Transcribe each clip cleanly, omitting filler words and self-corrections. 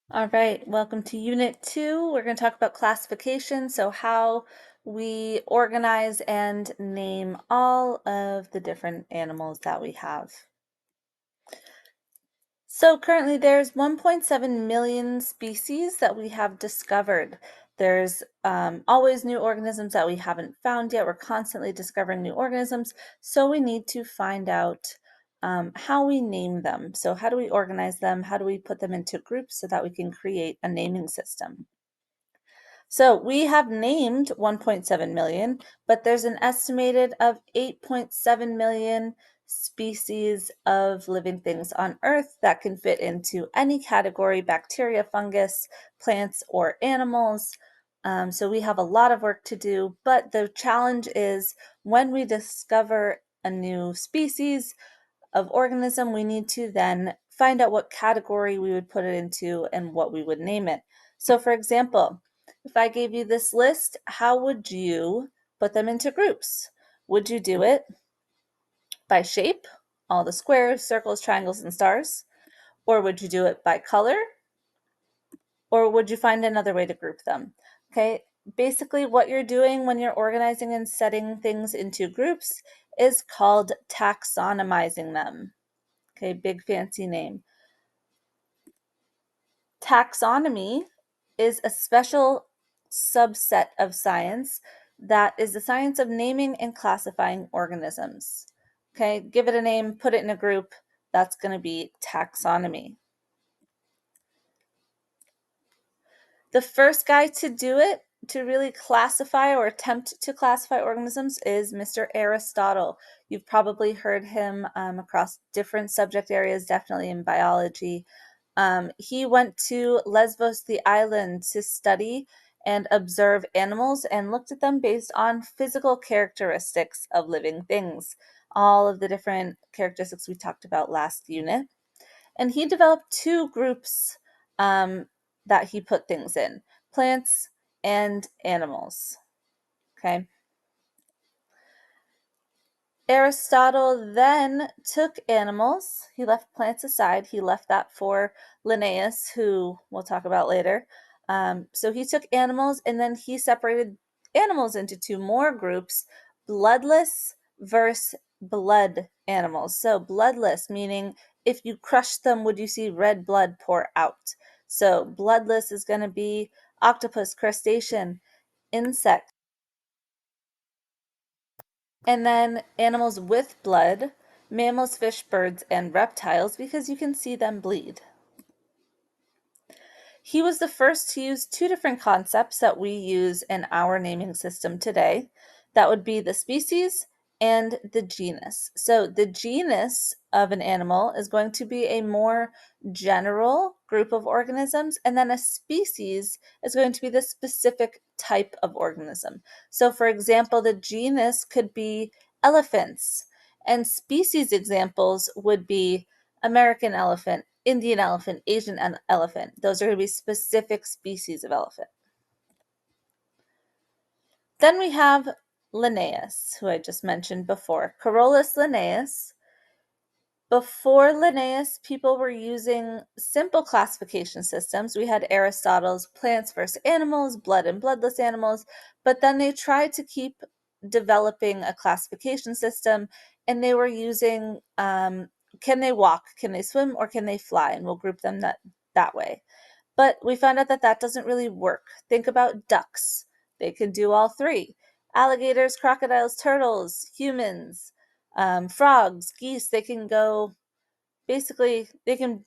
All right, welcome to Unit 2. We're going to talk about classification, so how we organize and name all of the different animals that we have. So currently there's 1.7 million species that we have discovered. There's always new organisms that we haven't found yet. We're constantly discovering new organisms, so we need to find out how we name them. So how do we organize them? How do we put them into groups so that we can create a naming system? So we have named 1.7 million, but there's an estimated of 8.7 million species of living things on Earth that can fit into any category: bacteria, fungus, plants, or animals. So we have a lot of work to do, but the challenge is when we discover a new species of organism, we need to then find out what category we would put it into and what we would name it. So for example, if I gave you this list, how would you put them into groups? Would you do it by shape, all the squares, circles, triangles, and stars? Or would you do it by color? Or would you find another way to group them? Okay, basically what you're doing when you're organizing and setting things into groups is called taxonomizing them. Okay, big fancy name. Taxonomy is a special subset of science that is the science of naming and classifying organisms. Okay, give it a name, put it in a group. That's going to be taxonomy. The first guy to do it, to really classify or attempt to classify organisms, is Mr. Aristotle. You've probably heard him across different subject areas, definitely in biology. He went to Lesbos, the island, to study and observe animals and looked at them based on physical characteristics of living things, all of the different characteristics we talked about last unit. And he developed two groups that he put things in: plants and animals. Okay. Aristotle then took animals. He left plants aside. He left that for Linnaeus, who we'll talk about later. So he took animals and then he separated animals into two more groups: bloodless versus blood animals. So bloodless, meaning if you crush them, would you see red blood pour out? So bloodless is going to be octopus, crustacean, insect. And then animals with blood: mammals, fish, birds, and reptiles, because you can see them bleed. He was the first to use two different concepts that we use in our naming system today. That would be the species and the genus. So the genus of an animal is going to be a more general group of organisms, and then a species is going to be the specific type of organism. So for example, the genus could be elephants, and species examples would be American elephant, Indian elephant, Asian elephant. Those are going to be specific species of elephant. Then we have Linnaeus, who I just mentioned before. Carolus Linnaeus. Before Linnaeus, people were using simple classification systems. We had Aristotle's plants versus animals, blood and bloodless animals, but then they tried to keep developing a classification system, and they were using can they walk, can they swim, or can they fly? And we'll group them that way. But we found out that that doesn't really work. Think about ducks. They can do all three: alligators, crocodiles, turtles, humans, frogs, geese. They can go, basically, they can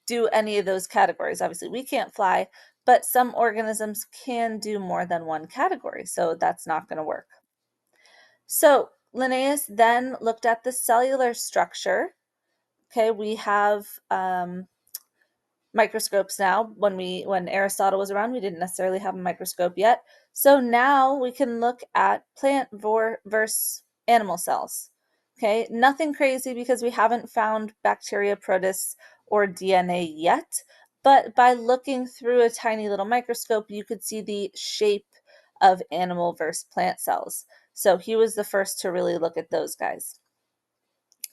do any of those categories. Obviously, we can't fly, but some organisms can do more than one category, so that's not going to work. So Linnaeus then looked at the cellular structure. Okay, we have microscopes now. When Aristotle was around, we didn't necessarily have a microscope yet. So now we can look at plant versus animal cells. Okay, nothing crazy because we haven't found bacteria, protists, or DNA yet. But by looking through a tiny little microscope, you could see the shape of animal versus plant cells. So he was the first to really look at those guys.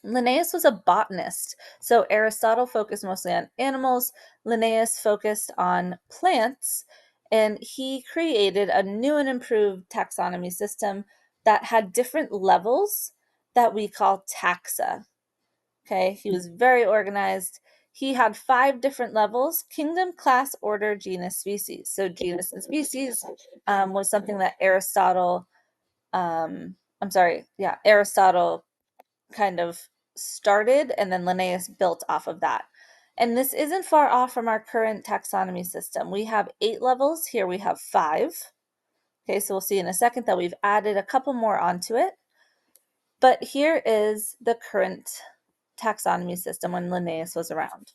Linnaeus was a botanist. So Aristotle focused mostly on animals. Linnaeus focused on plants, and he created a new and improved taxonomy system that had different levels that we call taxa. Okay, he was very organized. He had 5 different levels: kingdom, class, order, genus, species. So genus and species was something that Aristotle kind of started, and then Linnaeus built off of that. And this isn't far off from our current taxonomy system. We have 8 levels. Here we have 5. Okay, so we'll see in a second that we've added a couple more onto it. But here is the current taxonomy system when Linnaeus was around.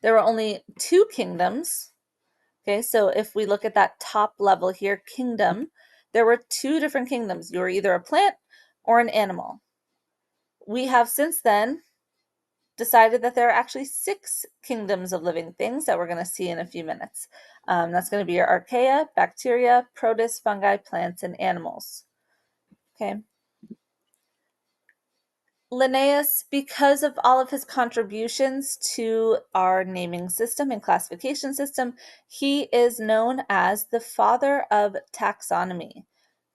There were only 2 kingdoms. Okay, so if we look at that top level here, kingdom, there were 2 different kingdoms. You were either a plant or an animal. We have since then decided that there are actually 6 kingdoms of living things that we're going to see in a few minutes. That's going to be your archaea, bacteria, protists, fungi, plants, and animals. Okay. Linnaeus, because of all of his contributions to our naming system and classification system, he is known as the father of taxonomy.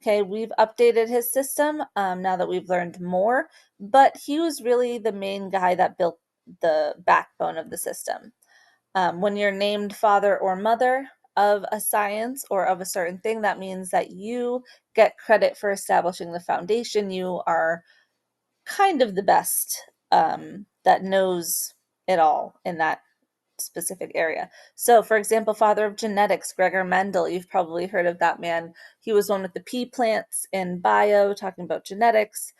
Okay, we've updated his system now that we've learned more, but he was really the main guy that built the backbone of the system. When you're named father or mother of a science or of a certain thing, that means that you get credit for establishing the foundation. You are kind of the best that knows it all in that specific area. So, for example, father of genetics, Gregor Mendel, you've probably heard of that man. He was one with the pea plants in bio, talking about genetics.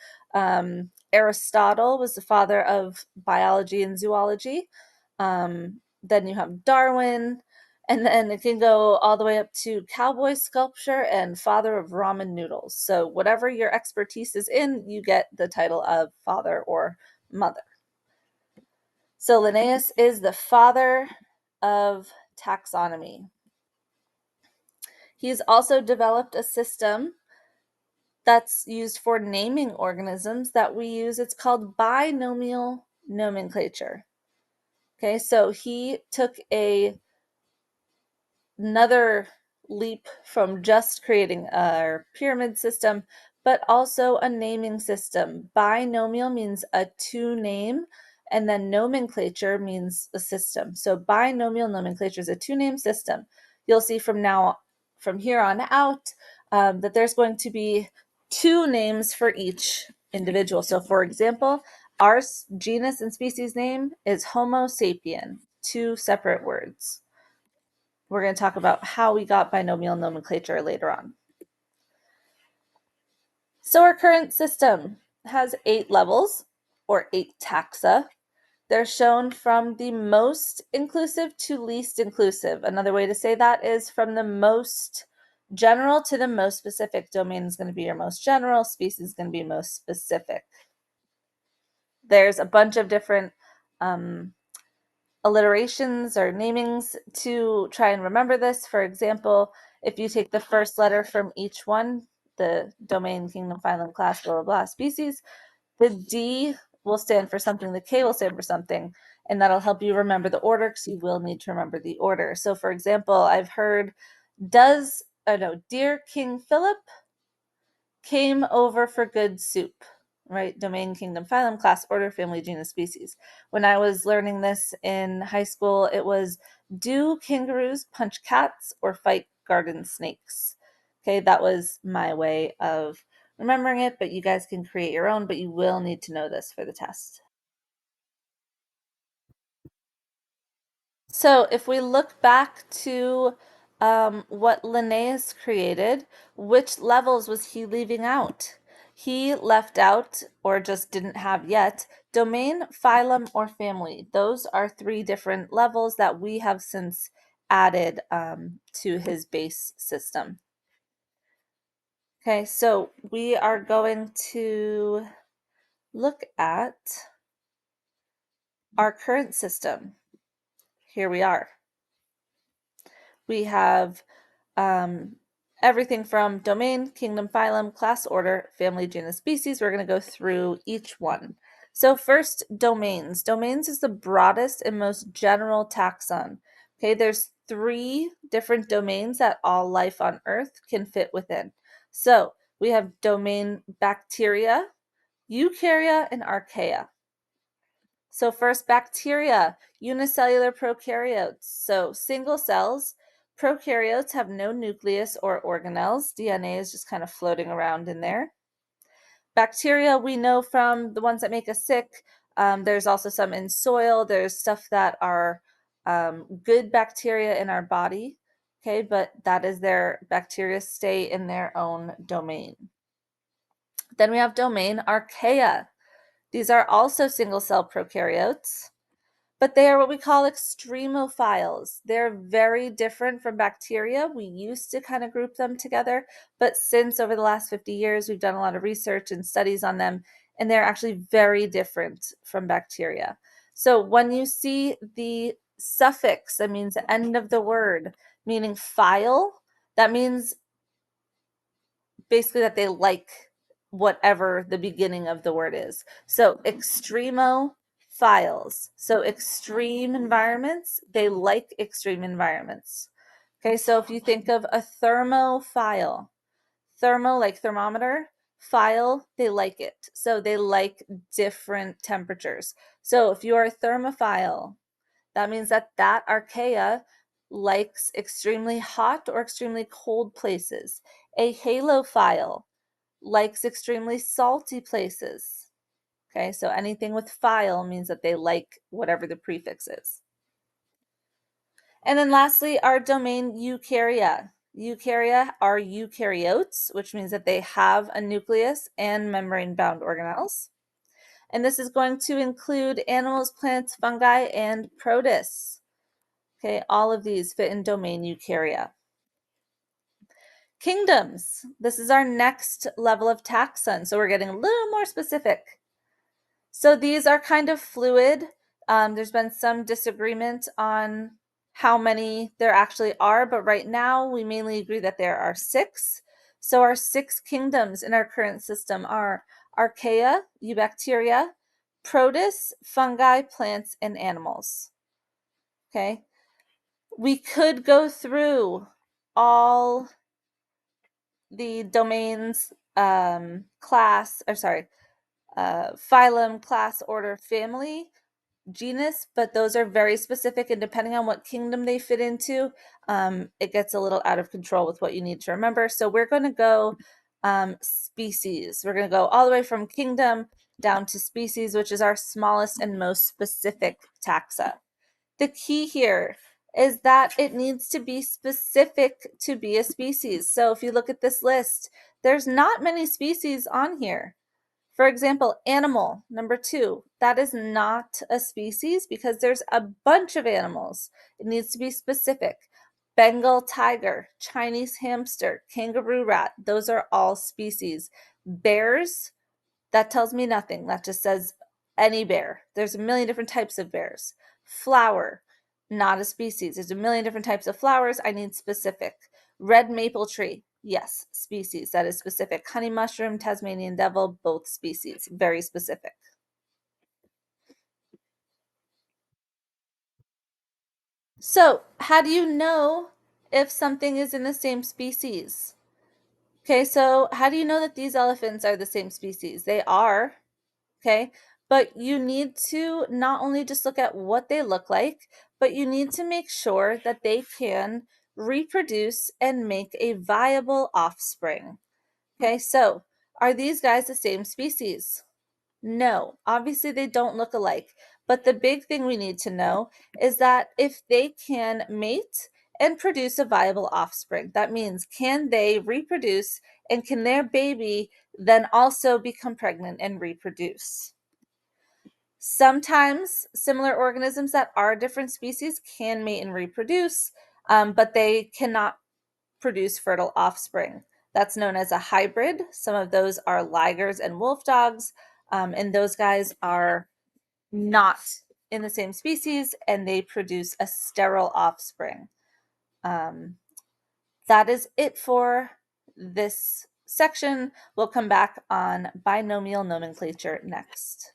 Aristotle was the father of biology and zoology. Then you have Darwin, and then it can go all the way up to cowboy sculpture and father of ramen noodles. So, whatever your expertise is in, you get the title of father or mother. So Linnaeus is the father of taxonomy. He's also developed a system that's used for naming organisms that we use. It's called binomial nomenclature. Okay, so he took another leap from just creating a pyramid system, but also a naming system. Binomial means a 2 name, and then nomenclature means a system. So binomial nomenclature is a 2 name system. You'll see from here on out that there's going to be 2 names for each individual. So for example, our genus and species name is Homo sapien, 2 separate words. We're going to talk about how we got binomial nomenclature later on. So our current system has 8 levels, or 8 taxa. They're shown from the most inclusive to least inclusive. Another way to say that is from the most general to the most specific. Domain is going to be your most general, species is going to be most specific. There's a bunch of different alliterations or namings to try and remember this. For example, if you take the first letter from each one, the domain, kingdom, phylum, class, blah, blah, blah, species, the D will stand for something, the K will stand for something, and that'll help you remember the order because you will need to remember the order. So for example, I've heard, dear King Philip came over for good soup, right? Domain, kingdom, phylum, class, order, family, genus, species. When I was learning this in high school, it was, do kangaroos punch cats or fight garden snakes? Okay, that was my way of remembering it, but you guys can create your own, but you will need to know this for the test. So if we look back to what Linnaeus created, which levels was he leaving out? He left out, or just didn't have yet, domain, phylum, or family. Those are 3 different levels that we have since added to his base system. Okay, so we are going to look at our current system. Here we are. We have everything from domain, kingdom, phylum, class, order, family, genus, species. We're going to go through each one. So first, domains. Domains is the broadest and most general taxon. Okay, there's 3 different domains that all life on Earth can fit within. So we have domain bacteria, eukarya, and archaea. So first, bacteria, unicellular prokaryotes. So single cells. Prokaryotes have no nucleus or organelles. DNA is just kind of floating around in there. Bacteria, we know from the ones that make us sick. There's also some in soil. There's stuff that are good bacteria in our body. Okay, but that is their bacteria stay in their own domain. Then we have domain archaea. These are also single cell prokaryotes, but they are what we call extremophiles. They're very different from bacteria. We used to kind of group them together, but since over the last 50 years, we've done a lot of research and studies on them, and they're actually very different from bacteria. So when you see the suffix, that means the end of the word, meaning phile, that means basically that they like whatever the beginning of the word is. So extremophiles. So extreme environments, they like extreme environments. Okay, so if you think of a thermophile, thermo like thermometer, phile, they like it. So they like different temperatures. So if you are a thermophile, that means that archaea likes extremely hot or extremely cold places. A halophile likes extremely salty places. Okay, so anything with phile means that they like whatever the prefix is. And then lastly, our domain eukarya. Eukarya are eukaryotes, which means that they have a nucleus and membrane-bound organelles. And this is going to include animals, plants, fungi, and protists. Okay, all of these fit in domain eukarya. Kingdoms. This is our next level of taxon. So we're getting a little more specific. So these are kind of fluid. There's been some disagreement on how many there actually are, but right now we mainly agree that there are 6. So our 6 kingdoms in our current system are archaea, eubacteria, protists, fungi, plants, and animals. Okay. We could go through all the domains, phylum, class, order, family, genus, but those are very specific, and depending on what kingdom they fit into, it gets a little out of control with what you need to remember. So we're going to go species. We're going to go all the way from kingdom down to species, which is our smallest and most specific taxa. The key here is that it needs to be specific to be a species. So if you look at this list, there's not many species on here. For example, animal, number 2, that is not a species because there's a bunch of animals. It needs to be specific. Bengal tiger, Chinese hamster, kangaroo rat, those are all species. Bears, that tells me nothing. That just says any bear. There's a million different types of bears. Flower, not a species. There's a million different types of flowers. I need specific. Red maple tree, yes, species. That is specific. Honey mushroom, Tasmanian devil, both species. Very specific. So, how do you know if something is in the same species? Okay, so how do you know that these elephants are the same species? They are. Okay, but you need to not only just look at what they look like, but you need to make sure that they can reproduce and make a viable offspring. Okay, so are these guys the same species? No, obviously they don't look alike. But the big thing we need to know is that if they can mate and produce a viable offspring, that means can they reproduce and can their baby then also become pregnant and reproduce? Sometimes similar organisms that are different species can mate and reproduce, but they cannot produce fertile offspring. That's known as a hybrid. Some of those are ligers and wolf dogs, and those guys are not in the same species and they produce a sterile offspring. That is it for this section. We'll come back on binomial nomenclature next.